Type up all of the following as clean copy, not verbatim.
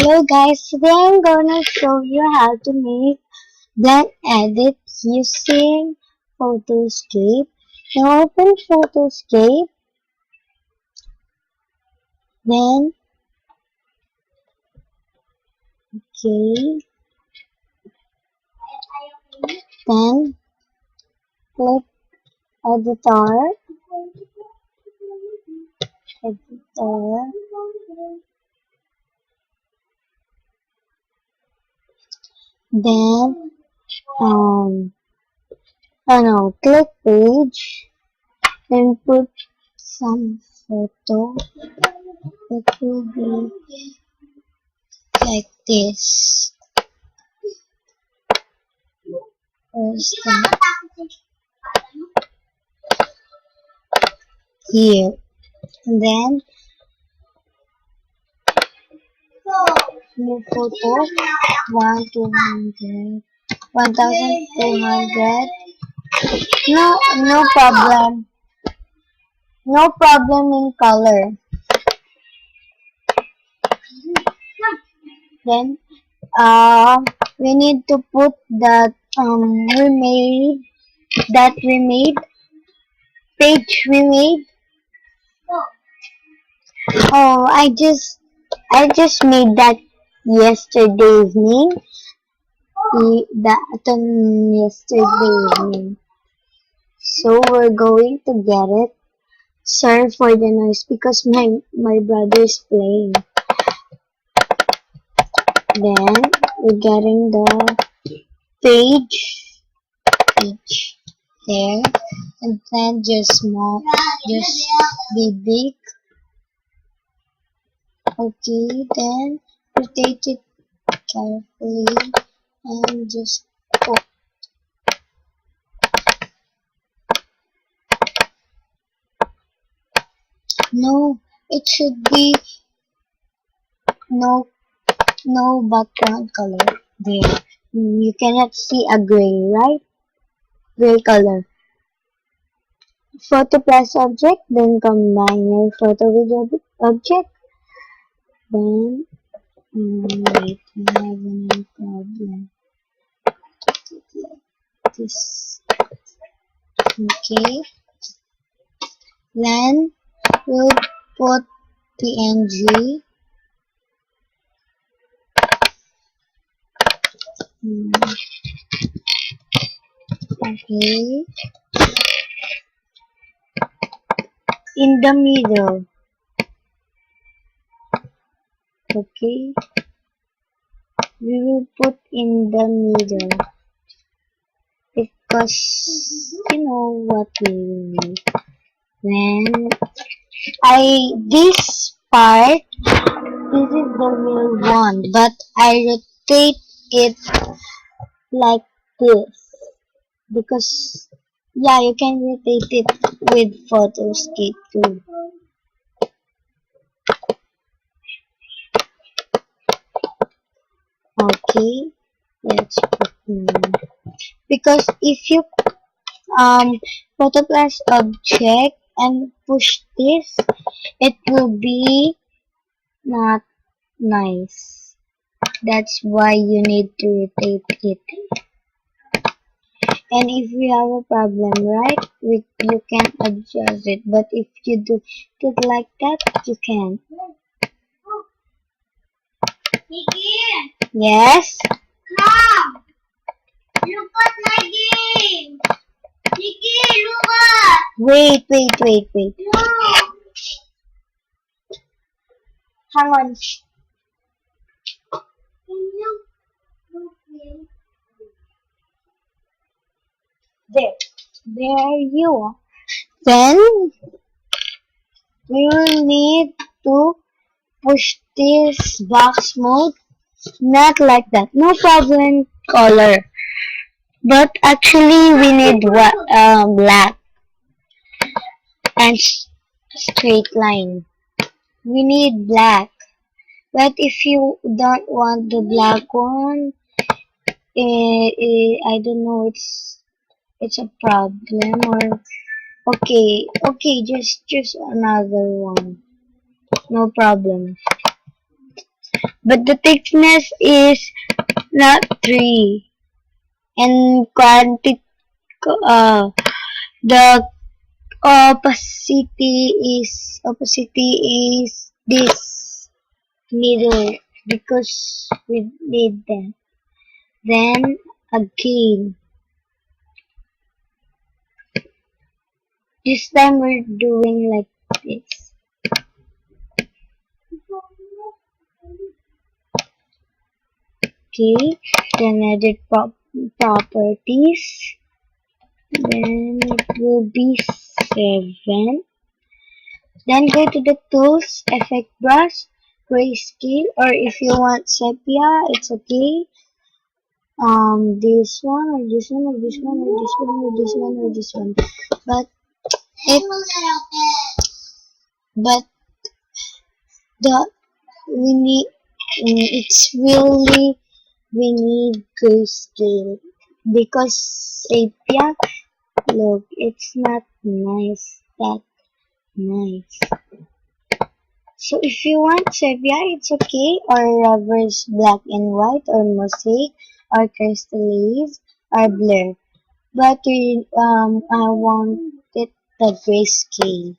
Hello guys, today I'm gonna show you how to make blend edit using Photoscape. Now open Photoscape, then okay, then click editor, editor, then click page, then put some photo. It will be like this. First here, and then new photo 1200. No problem. No problem in color. Then we need to put that we made page we made. Oh, I just made that yesterday evening. That on yesterday evening. So we're going to get it. Sorry for the noise because my brother is playing. Then we're getting the page there, and then just be big. Okay, then rotate it carefully and just put. No, it should be no background color there. You cannot see a gray, right? Gray color. Photo plus object, then combine your photo with object. Then wait, I have no problem. Like this. Okay. Then we'll put PNG. Okay. In the middle. Okay. We will put in the middle because you know what we will need. Then this part, this is the real one, but I rotate it like this because yeah, you can rotate it with Photoscape too. Okay, let's put because if you photo plus object and push this, it will be not nice. That's why you need to rotate it. And if you have a problem, right, you can adjust it. But if you do it like that, you can. Nikki! Yes? Come! Look at my game! Nikki, look at! Wait. No! Hang on. There you are. Then we will need to push this box mode, not like that. No problem color, but actually we need black and straight line. We need black, but if you don't want the black one, I don't know. It's a problem or okay, just another one. No problem. but the thickness is not 3. And the opacity is this middle because we need that. Then again, this time we're doing like this. Okay, then edit properties. Then it will be 7. Then go to the tools, effect brush, grayscale, or if you want sepia, it's okay. This one or this one or this one or this one or this one or this one. But it, but the we need it's really we need grayscale because sepia, look, it's not nice that nice. So if you want sepia, it's okay, or reverse black and white, or mosaic, or crystallize, or blur. But I want it the grayscale.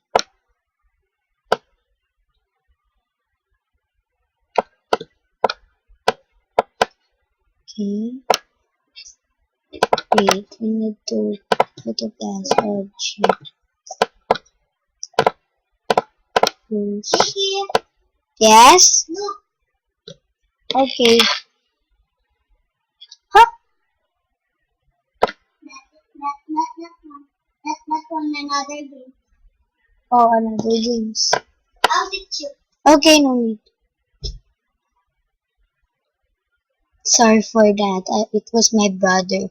Okay. Wait, we need to put it as object. Yes? Okay. Huh? Not from another game. Oh, another games. I'll teach you. Okay, no need. Sorry for that. It was my brother.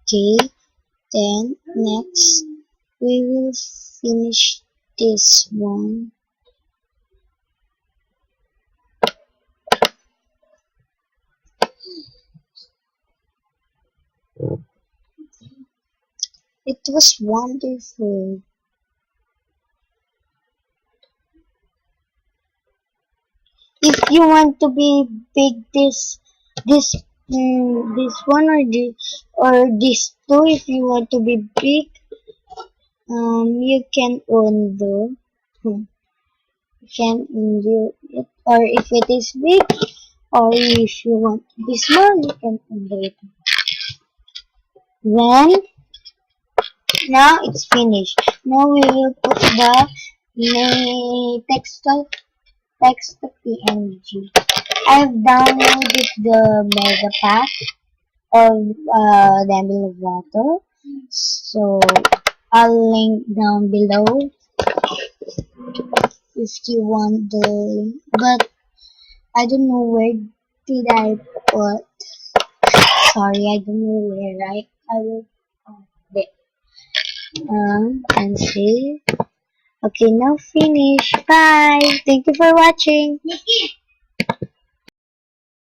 Okay, then next we will finish this one. It was wonderful. If you want to be big, this this one or this two, if you want to be big, you can undo. You can undo it, or if it is big, or if you want to be small, you can undo it. Then now it's finished. Now we will put the text of PNG. I've downloaded the mega pack of Demi Lovato, so I'll link down below if you want the link, but I don't know where did I put. Sorry, I don't know where. I will and save. Okay, now finish. Bye. Thank you for watching.